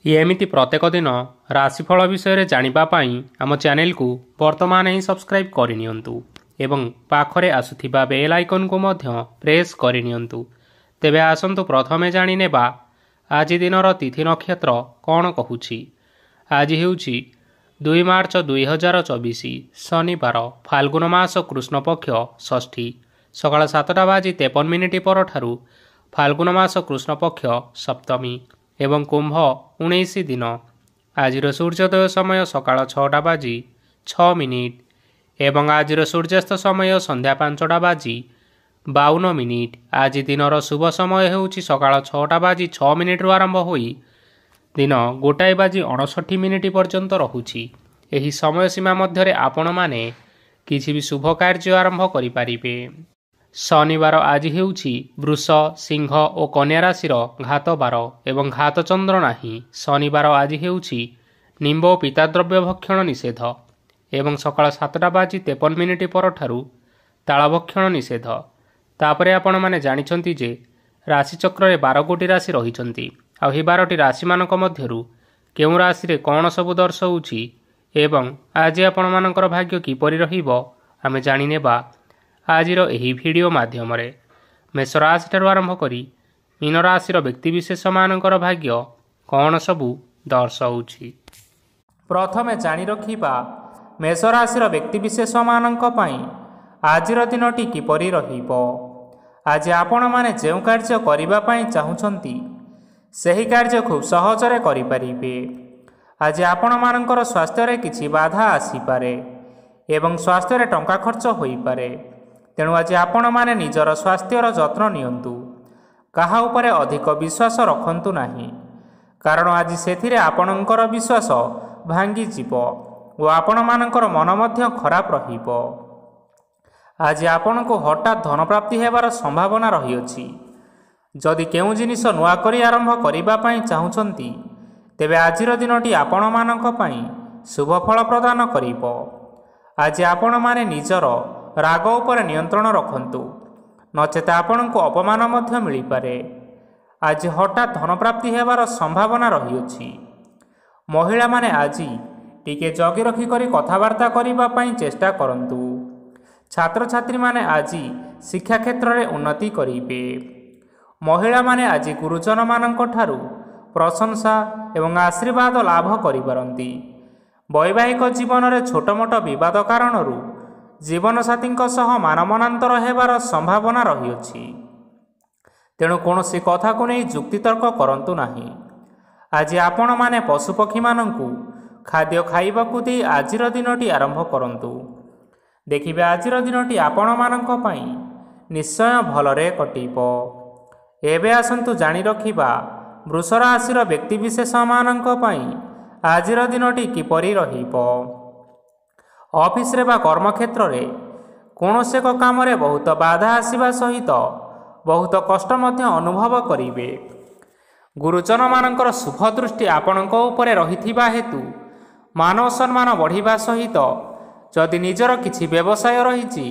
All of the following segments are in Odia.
ଏମିତି ପ୍ରତ୍ୟେକ ଦିନ ରାଶିଫଳ ବିଷୟରେ ଜାଣିବା ପାଇଁ ଆମ ଚ୍ୟାନେଲକୁ ବର୍ତ୍ତମାନ ହିଁ ସବସ୍କ୍ରାଇବ୍ କରିନିଅନ୍ତୁ ଏବଂ ପାଖରେ ଆସୁଥିବା ବେଲ୍ ଆଇକନ୍କୁ ମଧ୍ୟ ପ୍ରେସ୍ କରିନିଅନ୍ତୁ। ତେବେ ଆସନ୍ତୁ ପ୍ରଥମେ ଜାଣିନେବା ଆଜି ଦିନର ତିଥି ନକ୍ଷତ୍ର କ'ଣ କହୁଛି। ଆଜି ହେଉଛି 2 ମାର୍ଚ୍ଚ 2024 ଶନିବାର, ଫାଲ୍ଗୁନ ମାସ କୃଷ୍ଣପକ୍ଷ ଷଷ୍ଠୀ, ସକାଳ 7:53 ପରଠାରୁ ଫାଲ୍ଗୁନ ମାସ କୃଷ୍ଣପକ୍ଷ ସପ୍ତମୀ ଏବଂ କୁମ୍ଭ 19 ଦିନ। ଆଜିର ସୂର୍ଯ୍ୟୋଦୟ ସମୟ ସକାଳ 6:06 ଏବଂ ଆଜିର ସୂର୍ଯ୍ୟାସ୍ତ ସମୟ ସନ୍ଧ୍ୟା 5:52। ଆଜି ଦିନର ଶୁଭ ସମୟ ହେଉଛି ସକାଳ 6:06 ଆରମ୍ଭ ହୋଇ ଦିନ 1:59 ପର୍ଯ୍ୟନ୍ତ ରହୁଛି। ଏହି ସମୟସୀମା ମଧ୍ୟରେ ଆପଣମାନେ କିଛି ବି ଶୁଭ କାର୍ଯ୍ୟ ଆରମ୍ଭ କରିପାରିବେ। ଶନିବାର ଆଜି ହେଉଛି ବୃଷ, ସିଂହ ଓ କନ୍ୟା ରାଶିର ଘାତ ବାର ଏବଂ ଘାତ ଚନ୍ଦ୍ର ନାହିଁ। ଶନିବାର ଆଜି ହେଉଛି ନିମ୍ବ ଓ ପିତାଦ୍ରବ୍ୟ ଭକ୍ଷଣ ନିଷେଧ ଏବଂ ସକାଳ 7:53 ପରଠାରୁ ତାଳ ଭକ୍ଷଣ ନିଷେଧ। ତାପରେ ଆପଣମାନେ ଜାଣିଛନ୍ତି ଯେ ରାଶିଚକ୍ରରେ 12ଗୋଟି ରାଶି ରହିଛନ୍ତି। ଆଉ ଏହି 12ଟି ରାଶିମାନଙ୍କ ମଧ୍ୟରୁ କେଉଁ ରାଶିରେ କ'ଣ ସବୁ ଦର୍ଶାଉଛି ଏବଂ ଆଜି ଆପଣମାନଙ୍କର ଭାଗ୍ୟ କିପରି ରହିବ ଆମେ ଜାଣିନେବା ଆଜିର ଏହି ଭିଡ଼ିଓ ମାଧ୍ୟମରେ। ମେଷ ରାଶିଠାରୁ ଆରମ୍ଭ କରି ମୀନ ରାଶିର ବ୍ୟକ୍ତିବିଶେଷମାନଙ୍କର ଭାଗ୍ୟ କ'ଣ ସବୁ ଦର୍ଶାଉଛି। ପ୍ରଥମେ ଜାଣି ରଖିବା ମେଷ ରାଶିର ବ୍ୟକ୍ତିବିଶେଷମାନଙ୍କ ପାଇଁ ଆଜିର ଦିନଟି କିପରି ରହିବ। ଆଜି ଆପଣମାନେ ଯେଉଁ କାର୍ଯ୍ୟ କରିବା ପାଇଁ ଚାହୁଁଛନ୍ତି ସେହି କାର୍ଯ୍ୟ ଖୁବ୍ ସହଜରେ କରିପାରିବେ। ଆଜି ଆପଣମାନଙ୍କର ସ୍ୱାସ୍ଥ୍ୟରେ କିଛି ବାଧା ଆସିପାରେ ଏବଂ ସ୍ୱାସ୍ଥ୍ୟରେ ଟଙ୍କା ଖର୍ଚ୍ଚ ହୋଇପାରେ। ତେଣୁ ଆଜି ଆପଣମାନେ ନିଜର ସ୍ୱାସ୍ଥ୍ୟର ଯତ୍ନ ନିଅନ୍ତୁ। କାହା ଉପରେ ଅଧିକ ବିଶ୍ୱାସ ରଖନ୍ତୁ ନାହିଁ, କାରଣ ଆଜି ସେଥିରେ ଆପଣଙ୍କର ବିଶ୍ୱାସ ଭାଙ୍ଗିଯିବ ଓ ଆପଣମାନଙ୍କର ମନ ମଧ୍ୟ ଖରାପ ରହିବ। ଆଜି ଆପଣଙ୍କୁ ହଠାତ୍ ଧନପ୍ରାପ୍ତି ହେବାର ସମ୍ଭାବନା ରହିଅଛି। ଯଦି କେଉଁ ଜିନିଷ ନୂଆ କରି ଆରମ୍ଭ କରିବା ପାଇଁ ଚାହୁଁଛନ୍ତି ତେବେ ଆଜିର ଦିନଟି ଆପଣମାନଙ୍କ ପାଇଁ ଶୁଭ ଫଳ ପ୍ରଦାନ କରିବ। ଆଜି ଆପଣମାନେ ନିଜର ରାଗ ଉପରେ ନିୟନ୍ତ୍ରଣ ରଖନ୍ତୁ, ନଚେତ ଆପଣଙ୍କୁ ଅପମାନ ମଧ୍ୟ ମିଳିପାରେ। ଆଜି ହଠାତ୍ ଧନପ୍ରାପ୍ତି ହେବାର ସମ୍ଭାବନା ରହିଅଛି। ମହିଳାମାନେ ଆଜି ଟିକେ ଜଗି ରଖିକରି କଥାବାର୍ତ୍ତା କରିବା ପାଇଁ ଚେଷ୍ଟା କରନ୍ତୁ। ଛାତ୍ରଛାତ୍ରୀମାନେ ଆଜି ଶିକ୍ଷା କ୍ଷେତ୍ରରେ ଉନ୍ନତି କରିବେ। ମହିଳାମାନେ ଆଜି ଗୁରୁଜନମାନଙ୍କ ଠାରୁ ପ୍ରଶଂସା ଏବଂ ଆଶୀର୍ବାଦ ଲାଭ କରିପାରନ୍ତି। ବୈବାହିକ ଜୀବନରେ ଛୋଟମୋଟ ବିବାଦ କାରଣରୁ ଜୀବନସାଥୀଙ୍କ ସହ ମାନମନାନ୍ତର ହେବାର ସମ୍ଭାବନା ରହିଅଛି। ତେଣୁ କୌଣସି କଥାକୁ ନେଇ ଯୁକ୍ତିତର୍କ କରନ୍ତୁ ନାହିଁ। ଆଜି ଆପଣମାନେ ପଶୁପକ୍ଷୀମାନଙ୍କୁ ଖାଦ୍ୟ ଖାଇବାକୁ ଦେଇ ଆଜିର ଦିନଟି ଆରମ୍ଭ କରନ୍ତୁ। ଦେଖିବେ ଆଜିର ଦିନଟି ଆପଣମାନଙ୍କ ପାଇଁ ନିଶ୍ଚୟ ଭଲରେ କଟିବ। ଏବେ ଆସନ୍ତୁ ଜାଣି ରଖିବା ବୃଷ ରାଶିର ବ୍ୟକ୍ତିବିଶେଷମାନଙ୍କ ପାଇଁ ଆଜିର ଦିନଟି କିପରି ରହିବ। ଅଫିସରେ ବା କର୍ମକ୍ଷେତ୍ରରେ କୌଣସି ଏକ କାମରେ ବହୁତ ବାଧା ଆସିବା ସହିତ ବହୁତ କଷ୍ଟ ମଧ୍ୟ ଅନୁଭବ କରିବେ। ଗୁରୁଜନମାନଙ୍କର ଶୁଭ ଦୃଷ୍ଟି ଆପଣଙ୍କ ଉପରେ ରହିଥିବା ହେତୁ ମାନ ସମ୍ମାନ ବଢ଼ିବା ସହିତ ଯଦି ନିଜର କିଛି ବ୍ୟବସାୟ ରହିଛି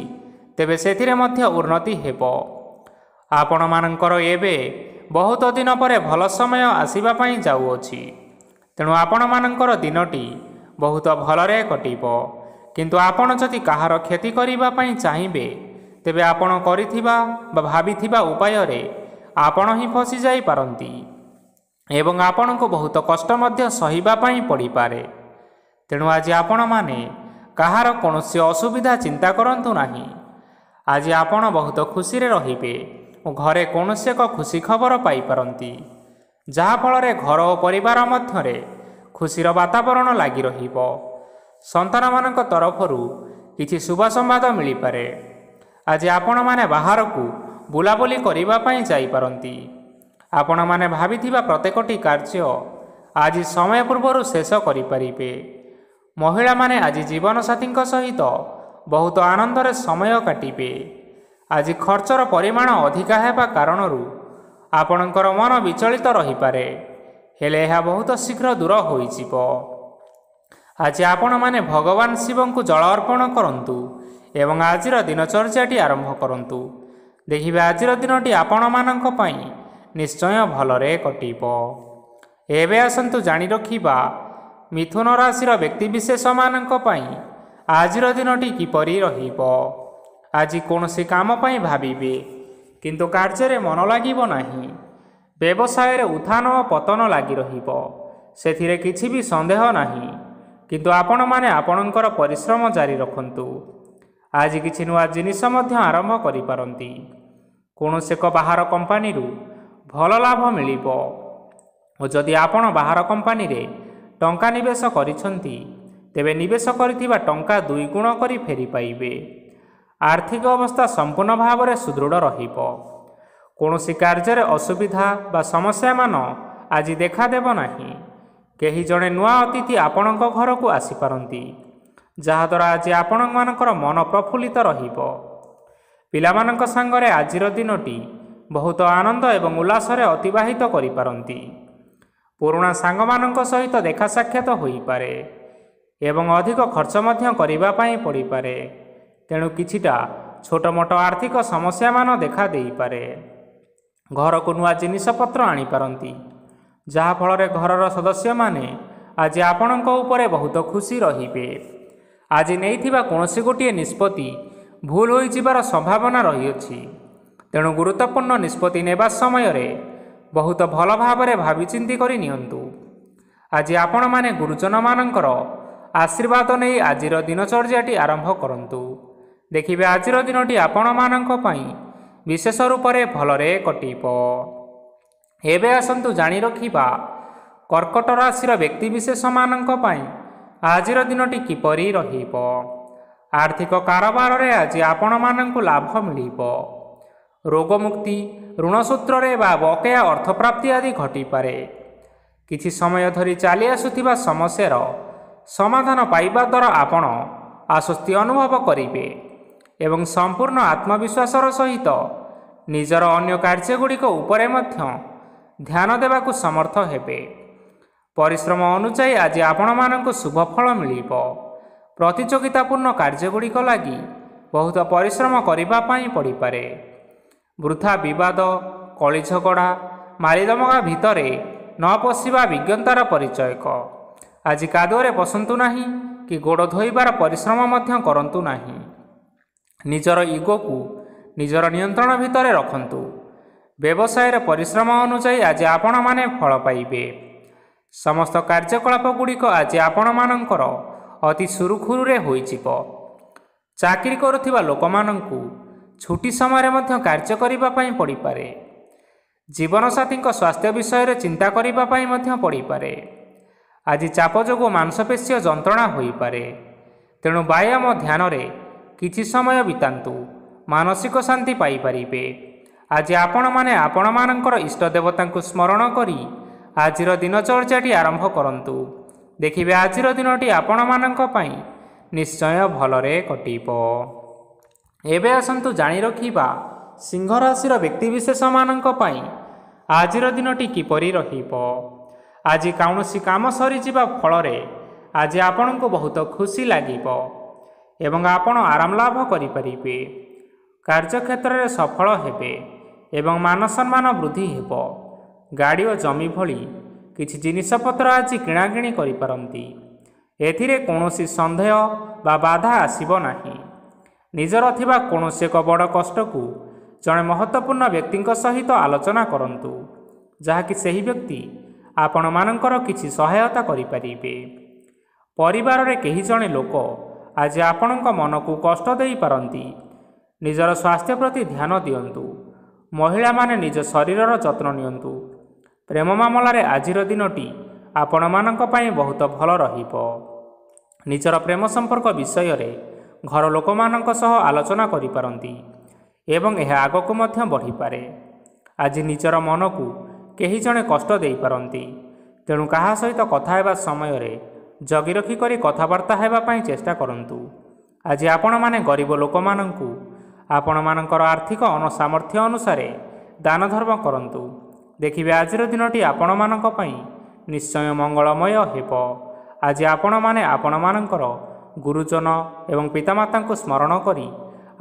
ତେବେ ସେଥିରେ ମଧ୍ୟ ଉନ୍ନତି ହେବ। ଆପଣମାନଙ୍କର ଏବେ ବହୁତ ଦିନ ପରେ ଭଲ ସମୟ ଆସିବା ପାଇଁ ଯାଉଅଛି। ତେଣୁ ଆପଣମାନଙ୍କର ଦିନଟି ବହୁତ ଭଲରେ କଟିବ। କିନ୍ତୁ ଆପଣ ଯଦି କାହାର କ୍ଷତି କରିବା ପାଇଁ ଚାହିଁବେ ତେବେ ଆପଣ କରିଥିବା ବା ଭାବିଥିବା ଉପାୟରେ ଆପଣ ହିଁ ଫସି ଯାଇପାରନ୍ତି ଏବଂ ଆପଣଙ୍କୁ ବହୁତ କଷ୍ଟ ମଧ୍ୟ ସହିବା ପାଇଁ ପଡ଼ିପାରେ। ତେଣୁ ଆଜି ଆପଣମାନେ କାହାର କୌଣସି ଅସୁବିଧା ଚିନ୍ତା କରନ୍ତୁ ନାହିଁ। ଆଜି ଆପଣ ବହୁତ ଖୁସିରେ ରହିବେ ଓ ଘରେ କୌଣସି ଏକ ଖୁସି ଖବର ପାଇପାରନ୍ତି, ଯାହାଫଳରେ ଘର ଓ ପରିବାର ମଧ୍ୟରେ ଖୁସିର ବାତାବରଣ ଲାଗି ରହିବ। ସନ୍ତାନମାନଙ୍କ ତରଫରୁ କିଛି ଶୁଭ ସମ୍ବାଦ ମିଳିପାରେ। ଆଜି ଆପଣମାନେ ବାହାରକୁ ବୁଲାବୁଲି କରିବା ପାଇଁ ଯାଇପାରନ୍ତି। ଆପଣମାନେ ଭାବିଥିବା ପ୍ରତ୍ୟେକଟି କାର୍ଯ୍ୟ ଆଜି ସମୟ ପୂର୍ବରୁ ଶେଷ କରିପାରିବେ। ମହିଳାମାନେ ଆଜି ଜୀବନସାଥୀଙ୍କ ସହିତ ବହୁତ ଆନନ୍ଦରେ ସମୟ କାଟିବେ। ଆଜି ଖର୍ଚ୍ଚର ପରିମାଣ ଅଧିକା ହେବା କାରଣରୁ ଆପଣଙ୍କର ମନ ବିଚଳିତ ରହିପାରେ, ହେଲେ ଏହା ବହୁତ ଶୀଘ୍ର ଦୂର ହୋଇଯିବ। ଆଜି ଆପଣମାନେ ଭଗବାନ ଶିବଙ୍କୁ ଜଳ ଅର୍ପଣ କରନ୍ତୁ ଏବଂ ଆଜିର ଦିନଚର୍ଯ୍ୟାଟି ଆରମ୍ଭ କରନ୍ତୁ। ଦେଖିବେ ଆଜିର ଦିନଟି ଆପଣମାନଙ୍କ ପାଇଁ ନିଶ୍ଚୟ ଭଲରେ କଟିବ। ଏବେ ଆସନ୍ତୁ ଜାଣି ରଖିବା ମିଥୁନ ରାଶିର ବ୍ୟକ୍ତିବିଶେଷମାନଙ୍କ ପାଇଁ ଆଜିର ଦିନଟି କିପରି ରହିବ। ଆଜି କୌଣସି କାମ ପାଇଁ ଭାବିବେ, କିନ୍ତୁ କାର୍ଯ୍ୟରେ ମନ ଲାଗିବ ନାହିଁ। ବ୍ୟବସାୟରେ ଉତ୍ଥାନ ଓ ପତନ ଲାଗି ରହିବ, ସେଥିରେ କିଛି ବି ସନ୍ଦେହ ନାହିଁ। କିନ୍ତୁ ଆପଣମାନେ ଆପଣଙ୍କର ପରିଶ୍ରମ ଜାରି ରଖନ୍ତୁ। ଆଜି କିଛି ନୂଆ ଜିନିଷ ମଧ୍ୟ ଆରମ୍ଭ କରିପାରନ୍ତି। କୌଣସି ଏକ ବାହାର କମ୍ପାନୀରୁ ଭଲ ଲାଭ ମିଳିବ ଓ ଯଦି ଆପଣ ବାହାର କମ୍ପାନୀରେ ଟଙ୍କା ନିବେଶ କରିଛନ୍ତି, ତେବେ ନିବେଶ କରିଥିବା ଟଙ୍କା 2 ଗୁଣ କରି ଫେରି ପାଇବେ। ଆର୍ଥିକ ଅବସ୍ଥା ସମ୍ପୂର୍ଣ୍ଣ ଭାବରେ ସୁଦୃଢ଼ ରହିବ। କୌଣସି କାର୍ଯ୍ୟରେ ଅସୁବିଧା ବା ସମସ୍ୟାମାନ ଆଜି ଦେଖାଦେବ ନାହିଁ। କେହି ଜଣେ ନୂଆ ଅତିଥି ଆପଣଙ୍କ ଘରକୁ ଆସିପାରନ୍ତି, ଯାହାଦ୍ୱାରା ଆଜି ଆପଣମାନଙ୍କର ମନ ପ୍ରଫୁଲ୍ଲିତ ରହିବ। ପିଲାମାନଙ୍କ ସାଙ୍ଗରେ ଆଜିର ଦିନଟି ବହୁତ ଆନନ୍ଦ ଏବଂ ଉଲ୍ଲାସରେ ଅତିବାହିତ କରିପାରନ୍ତି। ପୁରୁଣା ସାଙ୍ଗମାନଙ୍କ ସହିତ ଦେଖା ସାକ୍ଷାତ ହୋଇପାରେ ଏବଂ ଅଧିକ ଖର୍ଚ୍ଚ ମଧ୍ୟ କରିବା ପାଇଁ ପଡ଼ିପାରେ। ତେଣୁ କିଛିଟା ଛୋଟମୋଟ ଆର୍ଥିକ ସମସ୍ୟାମାନ ଦେଖା ଦେଇପାରେ। ଘରକୁ ନୂଆ ଜିନିଷପତ୍ର ଆଣିପାରନ୍ତି, ଯାହାଫଳରେ ଘରର ସଦସ୍ୟମାନେ ଆଜି ଆପଣଙ୍କ ଉପରେ ବହୁତ ଖୁସି ରହିବେ। ଆଜି ନେଇଥିବା କୌଣସି ଗୋଟିଏ ନିଷ୍ପତ୍ତି ଭୁଲ ହୋଇଯିବାର ସମ୍ଭାବନା ରହିଅଛି। ତେଣୁ ଗୁରୁତ୍ୱପୂର୍ଣ୍ଣ ନିଷ୍ପତ୍ତି ନେବା ସମୟରେ ବହୁତ ଭଲ ଭାବରେ ଭାବିଚିନ୍ତି କରି ନିଅନ୍ତୁ। ଆଜି ଆପଣମାନେ ଗୁରୁଜନମାନଙ୍କର ଆଶୀର୍ବାଦ ନେଇ ଆଜିର ଦିନଚର୍ଯ୍ୟାଟି ଆରମ୍ଭ କରନ୍ତୁ। ଦେଖିବେ ଆଜିର ଦିନଟି ଆପଣମାନଙ୍କ ପାଇଁ ବିଶେଷ ରୂପରେ ଭଲରେ କଟିବ। ଏବେ ଆସନ୍ତୁ ଜାଣି ରଖିବା କର୍କଟ ରାଶିର ବ୍ୟକ୍ତିବିଶେଷମାନଙ୍କ ପାଇଁ ଆଜିର ଦିନଟି କିପରି ରହିବ। ଆର୍ଥିକ କାରବାରରେ ଆଜି ଆପଣମାନଙ୍କୁ ଲାଭ ମିଳିବ। ରୋଗମୁକ୍ତି, ଋଣ ସୂତ୍ରରେ ବା ବକେୟା ଅର୍ଥପ୍ରାପ୍ତି ଆଦି ଘଟିପାରେ। କିଛି ସମୟ ଧରି ଚାଲି ଆସୁଥିବା ସମସ୍ୟାର ସମାଧାନ ପାଇବା ଦ୍ୱାରା ଆପଣ ଆଶ୍ୱସ୍ତି ଅନୁଭବ କରିବେ ଏବଂ ସମ୍ପୂର୍ଣ୍ଣ ଆତ୍ମବିଶ୍ୱାସର ସହିତ ନିଜର ଅନ୍ୟ କାର୍ଯ୍ୟଗୁଡ଼ିକ ଉପରେ ମଧ୍ୟ ଧ୍ୟାନ ଦେବାକୁ ସମର୍ଥ ହେବେ। ପରିଶ୍ରମ ଅନୁଯାୟୀ ଆଜି ଆପଣମାନଙ୍କୁ ଶୁଭ ଫଳ ମିଳିବ। ପ୍ରତିଯୋଗିତାପୂର୍ଣ୍ଣ କାର୍ଯ୍ୟଗୁଡ଼ିକ ଲାଗି ବହୁତ ପରିଶ୍ରମ କରିବା ପାଇଁ ପଡ଼ିପାରେ। ବୃଥା ବିବାଦ, କଳିଝଗଡ଼ା, ମାରିଦମଗା ଭିତରେ ନ ପଶିବା ବିଜ୍ଞତାର ପରିଚୟକ। ଆଜି କାଦୁଅରେ ପଶନ୍ତୁ ନାହିଁ କି ଗୋଡ଼ ଧୋଇବାର ପରିଶ୍ରମ ମଧ୍ୟ କରନ୍ତୁ ନାହିଁ। ନିଜର ଇଗୋକୁ ନିଜର ନିୟନ୍ତ୍ରଣ ଭିତରେ ରଖନ୍ତୁ। ବ୍ୟବସାୟରେ ପରିଶ୍ରମ ଅନୁଯାୟୀ ଆଜି ଆପଣମାନେ ଫଳ ପାଇବେ। ସମସ୍ତ କାର୍ଯ୍ୟକଳାପ ଗୁଡ଼ିକ ଆଜି ଆପଣମାନଙ୍କର ଅତି ସୁରୁଖୁରୁରେ ହୋଇଯିବ। ଚାକିରି କରୁଥିବା ଲୋକମାନଙ୍କୁ ଛୁଟି ସମୟରେ ମଧ୍ୟ କାର୍ଯ୍ୟ କରିବା ପାଇଁ ପଡ଼ିପାରେ। ଜୀବନସାଥୀଙ୍କ ସ୍ୱାସ୍ଥ୍ୟ ବିଷୟରେ ଚିନ୍ତା କରିବା ପାଇଁ ମଧ୍ୟ ପଡ଼ିପାରେ। ଆଜି ଚାପ ଯୋଗୁଁ ମାଂସପେଶୀୟ ଯନ୍ତ୍ରଣା ହୋଇପାରେ, ତେଣୁ ବ୍ୟାୟାମ ଧ୍ୟାନରେ କିଛି ସମୟ ବିତାନ୍ତୁ, ମାନସିକ ଶାନ୍ତି ପାଇପାରିବେ। ଆଜି ଆପଣମାନେ ଆପଣମାନଙ୍କର ଇଷ୍ଟ ଦେବତାଙ୍କୁ ସ୍ମରଣ କରି ଆଜିର ଦିନଚର୍ଯ୍ୟାଟି ଆରମ୍ଭ କରନ୍ତୁ। ଦେଖିବେ ଆଜିର ଦିନଟି ଆପଣମାନଙ୍କ ପାଇଁ ନିଶ୍ଚୟ ଭଲରେ କଟିବ। ଏବେ ଆସନ୍ତୁ ଜାଣି ରଖିବା ସିଂହ ରାଶିର ବ୍ୟକ୍ତିବିଶେଷମାନଙ୍କ ପାଇଁ ଆଜିର ଦିନଟି କିପରି ରହିବ। ଆଜି କୌଣସି କାମ ସରିଯିବା ଫଳରେ ଆଜି ଆପଣଙ୍କୁ ବହୁତ ଖୁସି ଲାଗିବ ଏବଂ ଆପଣ ଆରାମ ଲାଭ କରିପାରିବେ। କାର୍ଯ୍ୟକ୍ଷେତ୍ରରେ ସଫଳ ହେବେ ଏବଂ ମାନସମ୍ମାନ ବୃଦ୍ଧି ହେବ। ଗାଡ଼ି ଓ ଜମି ଭଳି କିଛି ଜିନିଷପତ୍ର ଆଜି କିଣାକିଣି କରିପାରନ୍ତି। ଏଥିରେ କୌଣସି ସନ୍ଦେହ ବା ବାଧା ଆସିବ ନାହିଁ। ନିଜର ଥିବା କୌଣସି ଏକ ବଡ଼ କଷ୍ଟକୁ ଜଣେ ମହତ୍ତ୍ୱପୂର୍ଣ୍ଣ ବ୍ୟକ୍ତିଙ୍କ ସହିତ ଆଲୋଚନା କରନ୍ତୁ, ଯାହାକି ସେହି ବ୍ୟକ୍ତି ଆପଣମାନଙ୍କର କିଛି ସହାୟତା କରିପାରିବେ। ପରିବାରରେ କେହି ଜଣେ ଲୋକ ଆଜି ଆପଣଙ୍କ ମନକୁ କଷ୍ଟ ଦେଇପାରନ୍ତି। ନିଜର ସ୍ୱାସ୍ଥ୍ୟ ପ୍ରତି ଧ୍ୟାନ ଦିଅନ୍ତୁ। ମହିଳାମାନେ ନିଜ ଶରୀରର ଯତ୍ନ ନିଅନ୍ତୁ। ପ୍ରେମ ମାମଲାରେ ଆଜିର ଦିନଟି ଆପଣମାନଙ୍କ ପାଇଁ ବହୁତ ଭଲ ରହିବ। ନିଜର ପ୍ରେମ ସମ୍ପର୍କ ବିଷୟରେ ଘର ଲୋକମାନଙ୍କ ସହ ଆଲୋଚନା କରିପାରନ୍ତି ଏବଂ ଏହା ଆଗକୁ ମଧ୍ୟ ବଢ଼ିପାରେ। ଆଜି ନିଜର ମନକୁ କେହି ଜଣେ କଷ୍ଟ ଦେଇପାରନ୍ତି, ତେଣୁ କାହା ସହିତ କଥା ହେବା ସମୟରେ ଜଗି ରଖି କରି କଥାବାର୍ତ୍ତା ହେବା ପାଇଁ ଚେଷ୍ଟା କରନ୍ତୁ। ଆଜି ଆପଣମାନେ ଗରିବ ଲୋକମାନଙ୍କୁ ଆପଣମାନଙ୍କର ଆର୍ଥିକ ସାମର୍ଥ୍ୟ ଅନୁସାରେ ଦାନ ଧର୍ମ କରନ୍ତୁ। ଦେଖିବେ ଆଜିର ଦିନଟି ଆପଣମାନଙ୍କ ପାଇଁ ନିଶ୍ଚୟ ମଙ୍ଗଳମୟ ହେବ। ଆଜି ଆପଣମାନେ ଆପଣମାନଙ୍କର ଗୁରୁଜନ ଏବଂ ପିତାମାତାଙ୍କୁ ସ୍ମରଣ କରି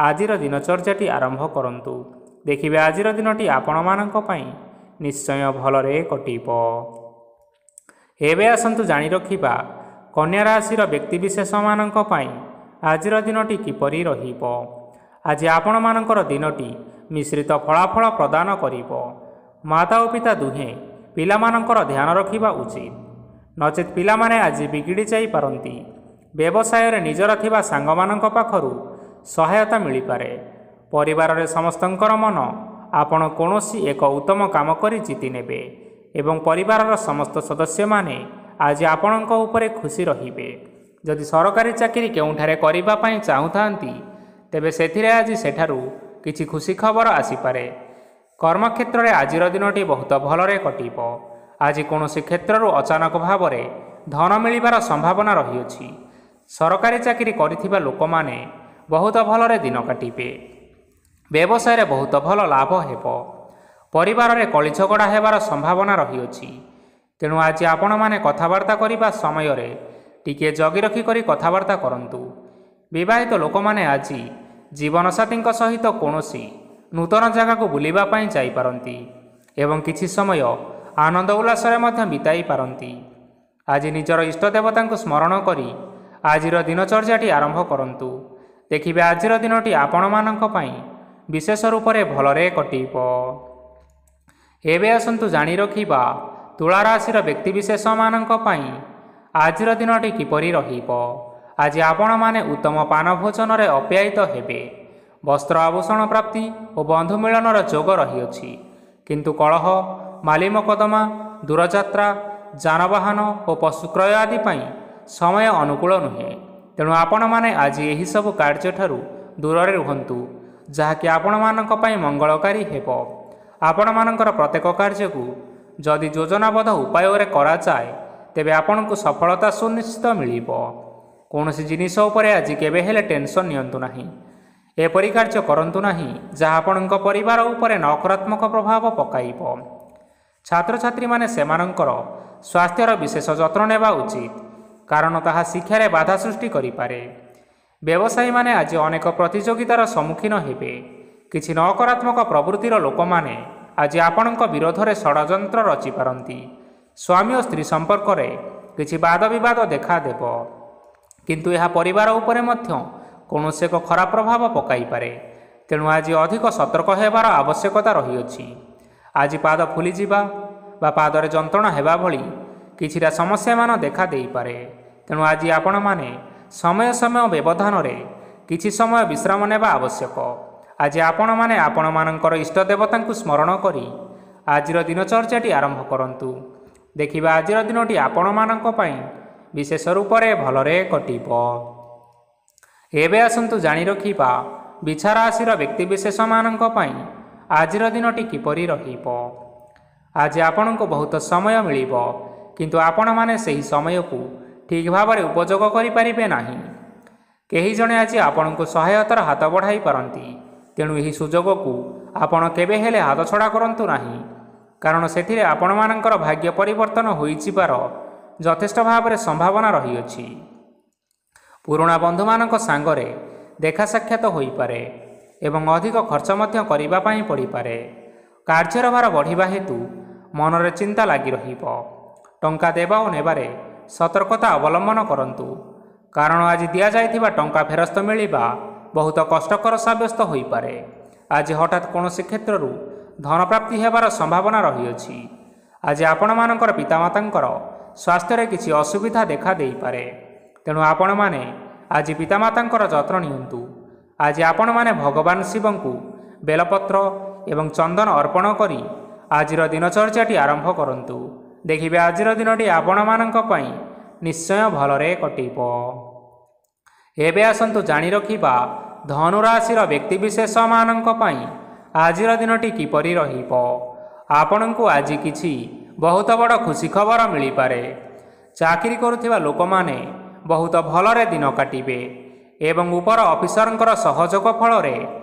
ଆଜିର ଦିନଚର୍ଯ୍ୟାଟି ଆରମ୍ଭ କରନ୍ତୁ। ଦେଖିବେ ଆଜିର ଦିନଟି ଆପଣମାନଙ୍କ ପାଇଁ ନିଶ୍ଚୟ ଭଲରେ କଟିବ। ଏବେ ଆସନ୍ତୁ ଜାଣି ରଖିବା କନ୍ୟା ରାଶିର ବ୍ୟକ୍ତିବିଶେଷମାନଙ୍କ ପାଇଁ ଆଜିର ଦିନଟି କିପରି ରହିବ। ଆଜି ଆପଣମାନଙ୍କର ଦିନଟି ମିଶ୍ରିତ ଫଳାଫଳ ପ୍ରଦାନ କରିବ। ମାତା ଓ ପିତା ଦୁହେଁ ପିଲାମାନଙ୍କର ଧ୍ୟାନ ରଖିବା ଉଚିତ, ନଚେତ୍ ପିଲାମାନେ ଆଜି ବିଗିଡ଼ି ଯାଇପାରନ୍ତି। ବ୍ୟବସାୟରେ ନିଜର ଥିବା ସାଙ୍ଗମାନଙ୍କ ପାଖରୁ ସହାୟତା ମିଳିପାରେ। ପରିବାରରେ ସମସ୍ତଙ୍କର ମନ ଆପଣ କୌଣସି ଏକ ଉତ୍ତମ କାମ କରି ଜିତି ନେବେ ଏବଂ ପରିବାରର ସମସ୍ତ ସଦସ୍ୟମାନେ ଆଜି ଆପଣଙ୍କ ଉପରେ ଖୁସି ରହିବେ। ଯଦି ସରକାରୀ ଚାକିରି କେଉଁଠାରେ କରିବା ପାଇଁ ଚାହୁଁଥାନ୍ତି, ତେବେ ସେଥିରେ ଆଜି ସେଠାରୁ କିଛି ଖୁସି ଖବର ଆସିପାରେ। କର୍ମକ୍ଷେତ୍ରରେ ଆଜିର ଦିନଟି ବହୁତ ଭଲରେ କଟିବ। ଆଜି କୌଣସି କ୍ଷେତ୍ରରୁ ଅଚାନକ ଭାବରେ ଧନ ମିଳିବାର ସମ୍ଭାବନା ରହିଅଛି। ସରକାରୀ ଚାକିରି କରିଥିବା ଲୋକମାନେ ବହୁତ ଭଲରେ ଦିନ କାଟିବେ। ବ୍ୟବସାୟରେ ବହୁତ ଭଲ ଲାଭ ହେବ। ପରିବାରରେ କଳିଝଗଡ଼ା ହେବାର ସମ୍ଭାବନା ରହିଅଛି। ତେଣୁ ଆଜି ଆପଣମାନେ କଥାବାର୍ତ୍ତା କରିବା ସମୟରେ ଟିକିଏ ଜଗି ରଖି କରି କଥାବାର୍ତ୍ତା କରନ୍ତୁ। ବିବାହିତ ଲୋକମାନେ ଆଜି ଜୀବନସାଥୀଙ୍କ ସହିତ କୌଣସି ନୂତନ ଜାଗାକୁ ବୁଲିବା ପାଇଁ ଯାଇପାରନ୍ତି ଏବଂ କିଛି ସମୟ ଆନନ୍ଦ ଉଲ୍ଲାସରେ ମଧ୍ୟ ବିତାଇ ପାରନ୍ତି। ଆଜି ନିଜର ଇଷ୍ଟ ଦେବତାଙ୍କୁ ସ୍ମରଣ କରି ଆଜିର ଦିନଚର୍ଯ୍ୟାଟି ଆରମ୍ଭ କରନ୍ତୁ। ଦେଖିବେ ଆଜିର ଦିନଟି ଆପଣମାନଙ୍କ ପାଇଁ ବିଶେଷ ରୂପରେ ଭଲରେ କଟିବ। ଏବେ ଆସନ୍ତୁ ଜାଣି ରଖିବା ତୁଳା ରାଶିର ବ୍ୟକ୍ତିବିଶେଷମାନଙ୍କ ପାଇଁ ଆଜିର ଦିନଟି କିପରି ରହିବ। ଆଜି ଆପଣମାନେ ଉତ୍ତମ ପାନ ଭୋଜନରେ ଅପ୍ୟାୟିତ ହେବେ। ବସ୍ତ୍ର ଆଭୂଷଣ ପ୍ରାପ୍ତି ଓ ବନ୍ଧୁ ମିଳନର ଯୋଗ ରହିଅଛି। କିନ୍ତୁ କଳହ, ମାଲି ମକଦ୍ଦମା, ଦୂରଯାତ୍ରା, ଯାନବାହନ ଓ ପଶୁ କ୍ରୟ ଆଦି ପାଇଁ ସମୟ ଅନୁକୂଳ ନୁହେଁ। ତେଣୁ ଆପଣମାନେ ଆଜି ଏହିସବୁ କାର୍ଯ୍ୟଠାରୁ ଦୂରରେ ରୁହନ୍ତୁ, ଯାହାକି ଆପଣମାନଙ୍କ ପାଇଁ ମଙ୍ଗଳକାରୀ ହେବ। ଆପଣମାନଙ୍କର ପ୍ରତ୍ୟେକ କାର୍ଯ୍ୟକୁ ଯଦି ଯୋଜନାବଦ୍ଧ ଉପାୟରେ କରାଯାଏ, ତେବେ ଆପଣଙ୍କୁ ସଫଳତା ସୁନିଶ୍ଚିତ ମିଳିବ। କୌଣସି ଜିନିଷ ଉପରେ ଆଜି କେବେ ହେଲେ ଟେନସନ୍ ନିଅନ୍ତୁ ନାହିଁ। ଏପରି କାର୍ଯ୍ୟ କରନ୍ତୁ ନାହିଁ ଯାହା ଆପଣଙ୍କ ପରିବାର ଉପରେ ନକାରାତ୍ମକ ପ୍ରଭାବ ପକାଇବ। ଛାତ୍ରଛାତ୍ରୀମାନେ ସେମାନଙ୍କର ସ୍ୱାସ୍ଥ୍ୟର ବିଶେଷ ଯତ୍ନ ନେବା ଉଚିତ, କାରଣ ତାହା ଶିକ୍ଷାରେ ବାଧା ସୃଷ୍ଟି କରିପାରେ। ବ୍ୟବସାୟୀମାନେ ଆଜି ଅନେକ ପ୍ରତିଯୋଗିତାର ସମ୍ମୁଖୀନ ହେବେ। କିଛି ନକାରାତ୍ମକ ପ୍ରବୃତ୍ତିର ଲୋକମାନେ ଆଜି ଆପଣଙ୍କ ବିରୋଧରେ ଷଡ଼ଯନ୍ତ୍ର ରଚିପାରନ୍ତି। ସ୍ୱାମୀ ଓ ସ୍ତ୍ରୀ ସମ୍ପର୍କରେ କିଛି ବାଦ ବିବାଦ ଦେଖାଦେବ, କିନ୍ତୁ ଏହା ପରିବାର ଉପରେ ମଧ୍ୟ କୌଣସି ଏକ ଖରାପ ପ୍ରଭାବ ପକାଇପାରେ। ତେଣୁ ଆଜି ଅଧିକ ସତର୍କ ହେବାର ଆବଶ୍ୟକତା ରହିଅଛି। ଆଜି ପାଦ ଫୁଲିଯିବା ବା ପାଦରେ ଯନ୍ତ୍ରଣା ହେବା ଭଳି କିଛିଟା ସମସ୍ୟାମାନ ଦେଖା ଦେଇପାରେ। ତେଣୁ ଆଜି ଆପଣମାନେ ସମୟ ସମୟ ବ୍ୟବଧାନରେ କିଛି ସମୟ ବିଶ୍ରାମ ନେବା ଆବଶ୍ୟକ। ଆଜି ଆପଣମାନେ ଆପଣମାନଙ୍କର ଇଷ୍ଟ ଦେବତାଙ୍କୁ ସ୍ମରଣ କରି ଆଜିର ଦିନଚର୍ଯ୍ୟାଟି ଆରମ୍ଭ କରନ୍ତୁ। ଦେଖିବା ଆଜିର ଦିନଟି ଆପଣମାନଙ୍କ ପାଇଁ ବିଶେଷ ରୂପରେ ଭଲରେ କଟିବ। ଏବେ ଆସନ୍ତୁ ଜାଣି ରଖିବା ବିଛା ରାଶିର ବ୍ୟକ୍ତିବିଶେଷମାନଙ୍କ ପାଇଁ ଆଜିର ଦିନଟି କିପରି ରହିବ। ଆଜି ଆପଣଙ୍କୁ ବହୁତ ସମୟ ମିଳିବ, କିନ୍ତୁ ଆପଣମାନେ ସେହି ସମୟକୁ ଠିକ୍ ଭାବରେ ଉପଯୋଗ କରିପାରିବେ ନାହିଁ। କେହି ଜଣେ ଆଜି ଆପଣଙ୍କୁ ସହାୟତାର ହାତ ବଢ଼ାଇ ପାରନ୍ତି। ତେଣୁ ଏହି ସୁଯୋଗକୁ ଆପଣ କେବେ ହେଲେ ହାତଛଡ଼ା କରନ୍ତୁ ନାହିଁ, କାରଣ ସେଥିରେ ଆପଣମାନଙ୍କର ଭାଗ୍ୟ ପରିବର୍ତ୍ତନ ହୋଇଯିବାର ଯଥେଷ୍ଟ ଭାବରେ ସମ୍ଭାବନା ରହିଅଛି। ପୁରୁଣା ବନ୍ଧୁମାନଙ୍କ ସାଙ୍ଗରେ ଦେଖା ସାକ୍ଷାତ ହୋଇପାରେ ଏବଂ ଅଧିକ ଖର୍ଚ୍ଚ ମଧ୍ୟ କରିବା ପାଇଁ ପଡ଼ିପାରେ। କାର୍ଯ୍ୟର ଭାର ବଢ଼ିବା ହେତୁ ମନରେ ଚିନ୍ତା ଲାଗି ରହିବ। ଟଙ୍କା ଦେବା ଓ ନେବାରେ ସତର୍କତା ଅବଲମ୍ବନ କରନ୍ତୁ, କାରଣ ଆଜି ଦିଆଯାଇଥିବା ଟଙ୍କା ଫେରସ୍ତ ମିଳିବା ବହୁତ କଷ୍ଟକର ସାବ୍ୟସ୍ତ ହୋଇପାରେ। ଆଜି ହଠାତ୍ କୌଣସି କ୍ଷେତ୍ରରୁ ଧନପ୍ରାପ୍ତି ହେବାର ସମ୍ଭାବନା ରହିଅଛି। ଆଜି ଆପଣମାନଙ୍କର ପିତାମାତାଙ୍କର ସ୍ୱାସ୍ଥ୍ୟରେ କିଛି ଅସୁବିଧା ଦେଖା ଦେଇପାରେ। ତେଣୁ ଆପଣମାନେ ଆଜି ପିତାମାତାଙ୍କର ଯତ୍ନ ନିଅନ୍ତୁ। ଆଜି ଆପଣମାନେ ଭଗବାନ ଶିବଙ୍କୁ ବେଲପତ୍ର ଏବଂ ଚନ୍ଦନ ଅର୍ପଣ କରି ଆଜିର ଦିନଚର୍ଯ୍ୟାଟି ଆରମ୍ଭ କରନ୍ତୁ। ଦେଖିବେ ଆଜିର ଦିନଟି ଆପଣମାନଙ୍କ ପାଇଁ ନିଶ୍ଚୟ ଭଲରେ କଟିବ। ଏବେ ଆସନ୍ତୁ ଜାଣି ରଖିବା ଧନୁ ରାଶିର ବ୍ୟକ୍ତିବିଶେଷମାନଙ୍କ ପାଇଁ ଆଜିର ଦିନଟି କିପରି ରହିବ। ଆପଣଙ୍କୁ ଆଜି କିଛି ବହୁତ ବଡ଼ ଖୁସି ଖବର ମିଳିପାରେ। ଚାକିରି କରୁଥିବା ଲୋକମାନେ ବହୁତ ଭଲରେ ଦିନ କାଟିବେ ଏବଂ ଉପର ଅଫିସରଙ୍କର ସହଯୋଗ ଫଳରେ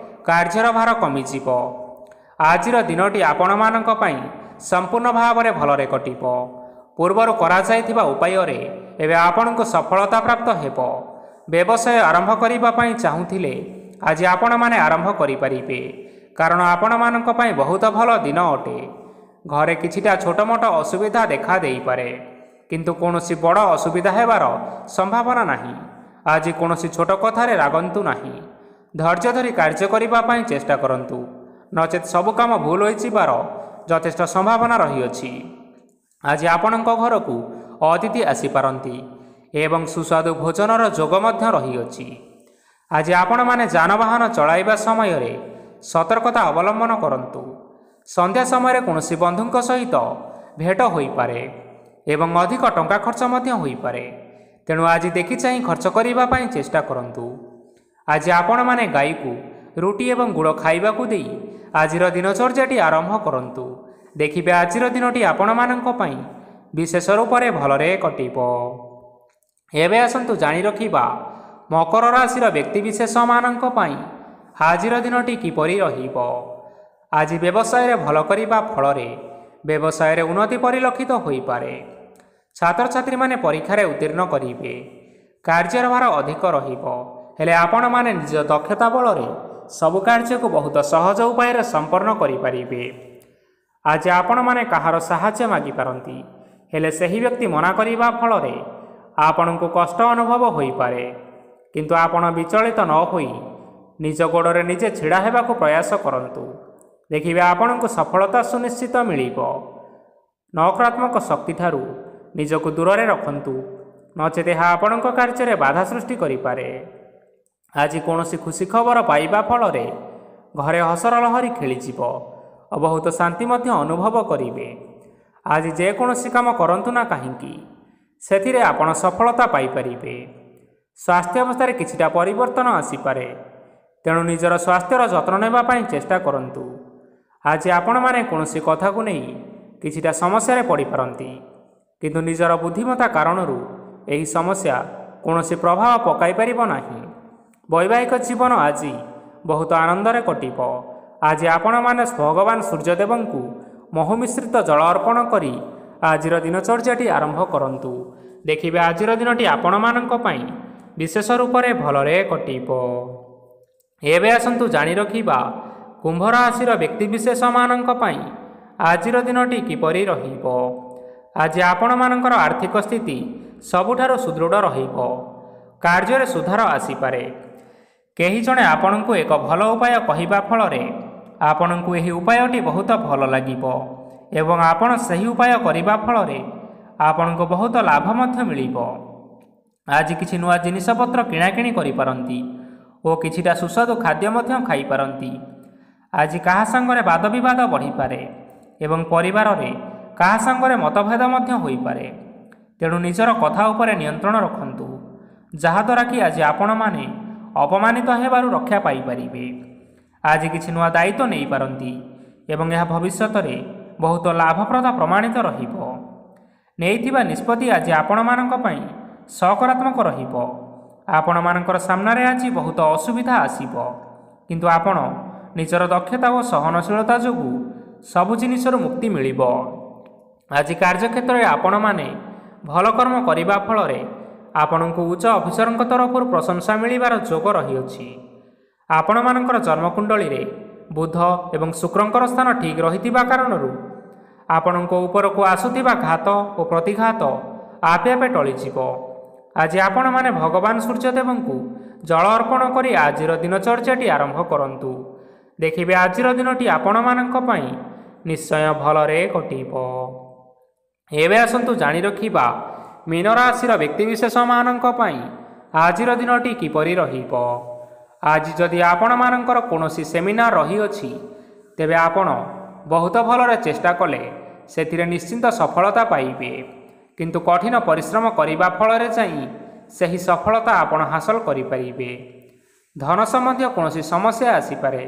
କାର୍ଯ୍ୟର ଭାର କମିଯିବ। ଆଜିର ଦିନଟି ଆପଣମାନଙ୍କ ପାଇଁ ସମ୍ପୂର୍ଣ୍ଣ ଭାବରେ ଭଲରେ କଟିବ। ପୂର୍ବରୁ କରାଯାଇଥିବା ଉପାୟରେ ଏବେ ଆପଣଙ୍କୁ ସଫଳତା ପ୍ରାପ୍ତ ହେବ। ବ୍ୟବସାୟ ଆରମ୍ଭ କରିବା ପାଇଁ ଚାହୁଁଥିଲେ ଆଜି ଆପଣମାନେ ଆରମ୍ଭ କରିପାରିବେ, କାରଣ ଆପଣମାନଙ୍କ ପାଇଁ ବହୁତ ଭଲ ଦିନ ଅଟେ। ଘରେ କିଛିଟା ଛୋଟ ମୋଟ ଅସୁବିଧା ଦେଖା ଦେଇପାରେ, କିନ୍ତୁ କୌଣସି ବଡ଼ ଅସୁବିଧା ହେବାର ସମ୍ଭାବନା ନାହିଁ। ଆଜି କୌଣସି ଛୋଟ କଥାରେ ରାଗନ୍ତୁ ନାହିଁ। ଧୈର୍ଯ୍ୟ ଧରି କାର୍ଯ୍ୟ କରିବା ପାଇଁ ଚେଷ୍ଟା କରନ୍ତୁ, ନଚେତ୍ ସବୁ କାମ ଭୁଲ ହୋଇଯିବାର ଯଥେଷ୍ଟ ସମ୍ଭାବନା ରହିଅଛି। ଆଜି ଆପଣଙ୍କ ଘରକୁ ଅତିଥି ଆସିପାରନ୍ତି ଏବଂ ସୁସ୍ୱାଦୁ ଭୋଜନର ଯୋଗ ମଧ୍ୟ ରହିଅଛି। ଆଜି ଆପଣମାନେ ଯାନବାହନ ଚଳାଇବା ସମୟରେ ସତର୍କତା ଅବଲମ୍ବନ କରନ୍ତୁ। ସନ୍ଧ୍ୟା ସମୟରେ କୌଣସି ବନ୍ଧୁଙ୍କ ସହିତ ଭେଟ ହୋଇପାରେ ଏବଂ ଅଧିକ ଟଙ୍କା ଖର୍ଚ୍ଚ ମଧ୍ୟ ହୋଇପାରେ। ତେଣୁ ଆଜି ଦେଖି ଚାହିଁ ଖର୍ଚ୍ଚ କରିବା ପାଇଁ ଚେଷ୍ଟା କରନ୍ତୁ। ଆଜି ଆପଣମାନେ ଗାଈକୁ ରୁଟି ଏବଂ ଗୁଡ଼ ଖାଇବାକୁ ଦେଇ ଆଜିର ଦିନଚର୍ଯ୍ୟାଟି ଆରମ୍ଭ କରନ୍ତୁ। ଦେଖିବେ ଆଜିର ଦିନଟି ଆପଣମାନଙ୍କ ପାଇଁ ବିଶେଷ ରୂପରେ ଭଲରେ କଟିବ। ଏବେ ଆସନ୍ତୁ ଜାଣି ରଖିବା ମକର ରାଶିର ବ୍ୟକ୍ତିବିଶେଷମାନଙ୍କ ପାଇଁ ଆଜିର ଦିନଟି କିପରି ରହିବ। ଆଜି ବ୍ୟବସାୟରେ ଭଲ କରିବା ଫଳରେ ବ୍ୟବସାୟରେ ଉନ୍ନତି ପରିଲକ୍ଷିତ ହୋଇପାରେ। ଛାତ୍ରଛାତ୍ରୀମାନେ ପରୀକ୍ଷାରେ ଉତ୍ତୀର୍ଣ୍ଣ କରିବେ। କାର୍ଯ୍ୟର ଭାର ଅଧିକ ରହିବ, ହେଲେ ଆପଣମାନେ ନିଜ ଦକ୍ଷତା ବଳରେ ସବୁ କାର୍ଯ୍ୟକୁ ବହୁତ ସହଜ ଉପାୟରେ ସମ୍ପନ୍ନ କରିପାରିବେ। ଆଜି ଆପଣମାନେ କାହାର ସାହାଯ୍ୟ ମାଗିପାରନ୍ତି, ହେଲେ ସେହି ବ୍ୟକ୍ତି ମନା କରିବା ଫଳରେ ଆପଣଙ୍କୁ କଷ୍ଟ ଅନୁଭବ ହୋଇପାରେ। କିନ୍ତୁ ଆପଣ ବିଚଳିତ ନ ହୋଇ ନିଜ ଗୋଡ଼ରେ ନିଜେ ଛିଡ଼ା ହେବାକୁ ପ୍ରୟାସ କରନ୍ତୁ। ଦେଖିବେ ଆପଣଙ୍କୁ ସଫଳତା ସୁନିଶ୍ଚିତ ମିଳିବ। ନକାରାତ୍ମକ ଶକ୍ତିଠାରୁ ନିଜକୁ ଦୂରରେ ରଖନ୍ତୁ, ନଚେତ୍ ଏହା ଆପଣଙ୍କ କାର୍ଯ୍ୟରେ ବାଧା ସୃଷ୍ଟି କରିପାରେ। ଆଜି କୌଣସି ଖୁସି ଖବର ପାଇବା ଫଳରେ ଘରେ ହସର ଲହରୀ ଖେଳିଯିବ ଓ ବହୁତ ଶାନ୍ତି ମଧ୍ୟ ଅନୁଭବ କରିବେ। ଆଜି ଯେକୌଣସି କାମ କରନ୍ତୁ ନା କାହିଁକି, ସେଥିରେ ଆପଣ ସଫଳତା ପାଇପାରିବେ। ସ୍ୱାସ୍ଥ୍ୟ ଅବସ୍ଥାରେ କିଛିଟା ପରିବର୍ତ୍ତନ ଆସିପାରେ, ତେଣୁ ନିଜର ସ୍ୱାସ୍ଥ୍ୟର ଯତ୍ନ ନେବା ପାଇଁ ଚେଷ୍ଟା କରନ୍ତୁ। ଆଜି ଆପଣମାନେ କୌଣସି କଥାକୁ ନେଇ କିଛିଟା ସମସ୍ୟାରେ ପଡ଼ିପାରନ୍ତି, କିନ୍ତୁ ନିଜର ବୁଦ୍ଧିମତ୍ତା କାରଣରୁ ଏହି ସମସ୍ୟା କୌଣସି ପ୍ରଭାବ ପକାଇ ପାରିବ ନାହିଁ। ବୈବାହିକ ଜୀବନ ଆଜି ବହୁତ ଆନନ୍ଦରେ କଟିବ। ଆଜି ଆପଣମାନେ ଭଗବାନ ସୂର୍ଯ୍ୟଦେବଙ୍କୁ ମହୁ ମିଶ୍ରିତ ଜଳ ଅର୍ପଣ କରି ଆଜିର ଦିନଚର୍ଯ୍ୟାଟି ଆରମ୍ଭ କରନ୍ତୁ। ଦେଖିବେ ଆଜିର ଦିନଟି ଆପଣମାନଙ୍କ ପାଇଁ ବିଶେଷ ରୂପରେ ଭଲରେ କଟିବ। ଏବେ ଆସନ୍ତୁ ଜାଣି ରଖିବା କୁମ୍ଭ ରାଶିର ବ୍ୟକ୍ତିବିଶେଷମାନଙ୍କ ପାଇଁ ଆଜିର ଦିନଟି କିପରି ରହିବ। ଆଜି ଆପଣମାନଙ୍କର ଆର୍ଥିକ ସ୍ଥିତି ସବୁଠାରୁ ସୁଦୃଢ଼ ରହିବ। କାର୍ଯ୍ୟରେ ସୁଧାର ଆସିପାରେ। କେହି ଜଣେ ଆପଣଙ୍କୁ ଏକ ଭଲ ଉପାୟ କହିବା ଫଳରେ ଆପଣଙ୍କୁ ଏହି ଉପାୟଟି ବହୁତ ଭଲ ଲାଗିବ ଏବଂ ଆପଣ ସେହି ଉପାୟ କରିବା ଫଳରେ ଆପଣଙ୍କୁ ବହୁତ ଲାଭ ମଧ୍ୟ ମିଳିବ। ଆଜି କିଛି ନୂଆ ଜିନିଷପତ୍ର କିଣାକିଣି କରିପାରନ୍ତି ଓ କିଛିଟା ସୁସ୍ୱାଦୁ ଖାଦ୍ୟ ମଧ୍ୟ ଖାଇପାରନ୍ତି। ଆଜି କାହା ସାଙ୍ଗରେ ବାଦ ବିବାଦ ବଢ଼ିପାରେ ଏବଂ ପରିବାରରେ କାହା ସାଙ୍ଗରେ ମତଭେଦ ମଧ୍ୟ ହୋଇପାରେ। ତେଣୁ ନିଜର କଥା ଉପରେ ନିୟନ୍ତ୍ରଣ ରଖନ୍ତୁ, ଯାହାଦ୍ୱାରା କି ଆଜି ଆପଣମାନେ ଅପମାନିତ ହେବାରୁ ରକ୍ଷା ପାଇପାରିବେ। ଆଜି କିଛି ନୂଆ ଦାୟିତ୍ୱ ନେଇପାରନ୍ତି ଏବଂ ଏହା ଭବିଷ୍ୟତରେ ବହୁତ ଲାଭପ୍ରଦ ପ୍ରମାଣିତ ରହିବ। ନେଇଥିବା ନିଷ୍ପତ୍ତି ଆଜି ଆପଣମାନଙ୍କ ପାଇଁ ସକାରାତ୍ମକ ରହିବ। ଆପଣମାନଙ୍କର ସାମ୍ନାରେ ଆଜି ବହୁତ ଅସୁବିଧା ଆସିବ, କିନ୍ତୁ ଆପଣ ନିଜର ଦକ୍ଷତା ଓ ସହନଶୀଳତା ଯୋଗୁଁ ସବୁ ଜିନିଷରୁ ମୁକ୍ତି ମିଳିବ। ଆଜି କାର୍ଯ୍ୟକ୍ଷେତ୍ରରେ ଆପଣମାନେ ଭଲ କର୍ମ କରିବା ଫଳରେ ଆପଣଙ୍କୁ ଉଚ୍ଚ ଅଫିସରଙ୍କ ତରଫରୁ ପ୍ରଶଂସା ମିଳିବାର ଯୋଗ ରହିଅଛି। ଆପଣମାନଙ୍କର ଜନ୍ମକୁଣ୍ଡଳୀରେ ବୁଧ ଏବଂ ଶୁକ୍ରଙ୍କର ସ୍ଥାନ ଠିକ୍ ରହିଥିବା କାରଣରୁ ଆପଣଙ୍କ ଉପରକୁ ଆସୁଥିବା ଘାତ ଓ ପ୍ରତିଘାତ ଆପେ ଆପେ ଟଳିଯିବ। ଆଜି ଆପଣମାନେ ଭଗବାନ ସୂର୍ଯ୍ୟଦେବଙ୍କୁ ଜଳ ଅର୍ପଣ କରି ଆଜିର ଦିନଚର୍ଯ୍ୟାଟି ଆରମ୍ଭ କରନ୍ତୁ। ଦେଖିବେ ଆଜିର ଦିନଟି ଆପଣମାନଙ୍କ ପାଇଁ ନିଶ୍ଚୟ ଭଲରେ କଟିବ। ଏବେ ଆସନ୍ତୁ ଜାଣି ରଖିବା ମୀନ ରାଶିର ବ୍ୟକ୍ତିବିଶେଷମାନଙ୍କ ପାଇଁ ଆଜିର ଦିନଟି କିପରି ରହିବ। ଆଜି ଯଦି ଆପଣମାନଙ୍କର କୌଣସି ସେମିନାର ରହିଅଛି, ତେବେ ଆପଣ ବହୁତ ଭଲରେ ଚେଷ୍ଟା କଲେ ସେଥିରେ ନିଶ୍ଚିନ୍ତ ସଫଳତା ପାଇବେ। କିନ୍ତୁ କଠିନ ପରିଶ୍ରମ କରିବା ଫଳରେ ଯାଇ ସେହି ସଫଳତା ଆପଣ ହାସଲ କରିପାରିବେ। ଧନ ସମ୍ବନ୍ଧୀୟ କୌଣସି ସମସ୍ୟା ଆସିପାରେ,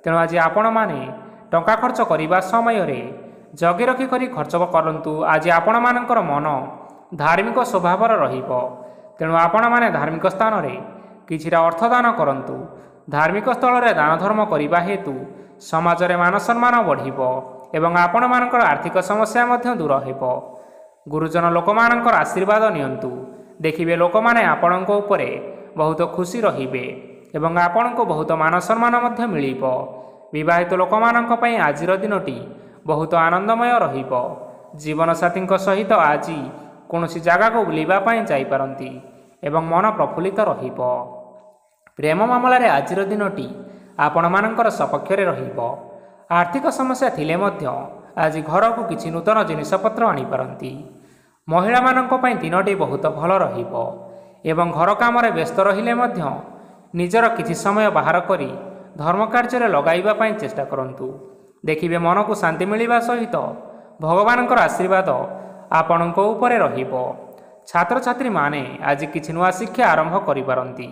ତେଣୁ ଆଜି ଆପଣମାନେ ଟଙ୍କା ଖର୍ଚ୍ଚ କରିବା ସମୟରେ ଜଗି ରଖି କରି ଖର୍ଚ୍ଚ କରନ୍ତୁ। ଆଜି ଆପଣମାନଙ୍କର ମନ ଧାର୍ମିକ ସ୍ୱଭାବର ରହିବ, ତେଣୁ ଆପଣମାନେ ଧାର୍ମିକ ସ୍ଥାନରେ କିଛିଟା ଅର୍ଥ ଦାନ କରନ୍ତୁ। ଧାର୍ମିକ ସ୍ଥଳରେ ଦାନ ଧର୍ମ କରିବା ହେତୁ ସମାଜରେ ମାନ ସମ୍ମାନ ବଢ଼ିବ ଏବଂ ଆପଣମାନଙ୍କର ଆର୍ଥିକ ସମସ୍ୟା ମଧ୍ୟ ଦୂର ହେବ। ଗୁରୁଜନ ଲୋକମାନଙ୍କର ଆଶୀର୍ବାଦ ନିଅନ୍ତୁ। ଦେଖିବେ ଲୋକମାନେ ଆପଣଙ୍କ ଉପରେ ବହୁତ ଖୁସି ରହିବେ ଏବଂ ଆପଣଙ୍କୁ ବହୁତ ମାନ ସମ୍ମାନ ମଧ୍ୟ ମିଳିବ। ବିବାହିତ ଲୋକମାନଙ୍କ ପାଇଁ ଆଜିର ଦିନଟି ବହୁତ ଆନନ୍ଦମୟ ରହିବ। ଜୀବନସାଥୀଙ୍କ ସହିତ ଆଜି କୌଣସି ଜାଗାକୁ ବୁଲିବା ପାଇଁ ଯାଇପାରନ୍ତି ଏବଂ ମନ ପ୍ରଫୁଲ୍ଲିତ ରହିବ। ପ୍ରେମ ମାମଲାରେ ଆଜିର ଦିନଟି ଆପଣମାନଙ୍କର ସପକ୍ଷରେ ରହିବ। ଆର୍ଥିକ ସମସ୍ୟା ଥିଲେ ମଧ୍ୟ ଆଜି ଘରକୁ କିଛି ନୂତନ ଜିନିଷପତ୍ର ଆଣିପାରନ୍ତି। ମହିଳାମାନଙ୍କ ପାଇଁ ଦିନଟି ବହୁତ ଭଲ ରହିବ ଏବଂ ଘର କାମରେ ବ୍ୟସ୍ତ ରହିଲେ ମଧ୍ୟ ନିଜର କିଛି ସମୟ ବାହାର କରି ଧର୍ମ କାର୍ଯ୍ୟରେ ଲଗାଇବା ପାଇଁ ଚେଷ୍ଟା କରନ୍ତୁ। ଦେଖିବେ ମନକୁ ଶାନ୍ତି ମିଳିବା ସହିତ ଭଗବାନଙ୍କର ଆଶୀର୍ବାଦ ଆପଣଙ୍କ ଉପରେ ରହିବ। ଛାତ୍ରଛାତ୍ରୀମାନେ ଆଜି କିଛି ନୂଆ ଶିକ୍ଷା ଆରମ୍ଭ କରିପାରନ୍ତି।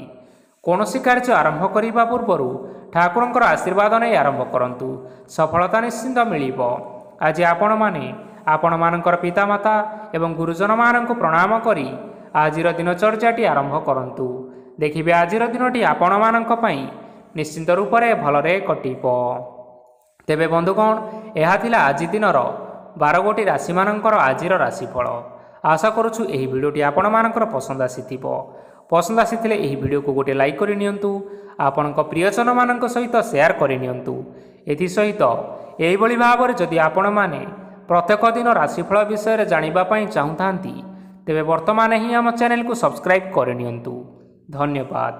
କୌଣସି କାର୍ଯ୍ୟ ଆରମ୍ଭ କରିବା ପୂର୍ବରୁ ଠାକୁରଙ୍କର ଆଶୀର୍ବାଦ ନେଇ ଆରମ୍ଭ କରନ୍ତୁ। ସଫଳତା ନିଶ୍ଚିନ୍ତ ମିଳିବ। ଆଜି ଆପଣମାନେ ଆପଣମାନଙ୍କର ପିତାମାତା ଏବଂ ଗୁରୁଜନମାନଙ୍କୁ ପ୍ରଣାମ କରି ଆଜିର ଦିନଚର୍ଯ୍ୟାଟି ଆରମ୍ଭ କରନ୍ତୁ। ଦେଖିବେ ଆଜିର ଦିନଟି ଆପଣମାନଙ୍କ ପାଇଁ ନିଶ୍ଚିନ୍ତ ରୂପରେ ଭଲରେ କଟିବ। ତେବେ ବନ୍ଧୁଗଣ, ଏହା ଥିଲା ଆଜି ଦିନର 12ଗୋଟି ରାଶିମାନଙ୍କର ଆଜିର ରାଶିଫଳ। ଆଶା କରୁଛୁ ଏହି ଭିଡ଼ିଓଟି ଆପଣମାନଙ୍କର ପସନ୍ଦ ଆସିଥିବ। ପସନ୍ଦ ଆସିଥିଲେ ଏହି ଭିଡ଼ିଓକୁ ଗୋଟିଏ ଲାଇକ୍ କରିନିଅନ୍ତୁ। ଆପଣଙ୍କ ପ୍ରିୟଜନମାନଙ୍କ ସହିତ ସେୟାର କରିନିଅନ୍ତୁ। ଏଥିସହିତ ଏହିଭଳି ଭାବରେ ଯଦି ଆପଣମାନେ ପ୍ରତ୍ୟେକ ଦିନ ରାଶିଫଳ ବିଷୟରେ ଜାଣିବା ପାଇଁ ଚାହୁଁଥାନ୍ତି ତେବେ ବର୍ତ୍ତମାନ ହିଁ ଆମ ଚ୍ୟାନେଲକୁ ସବସ୍କ୍ରାଇବ୍ କରିନିଅନ୍ତୁ। ଧନ୍ୟବାଦ।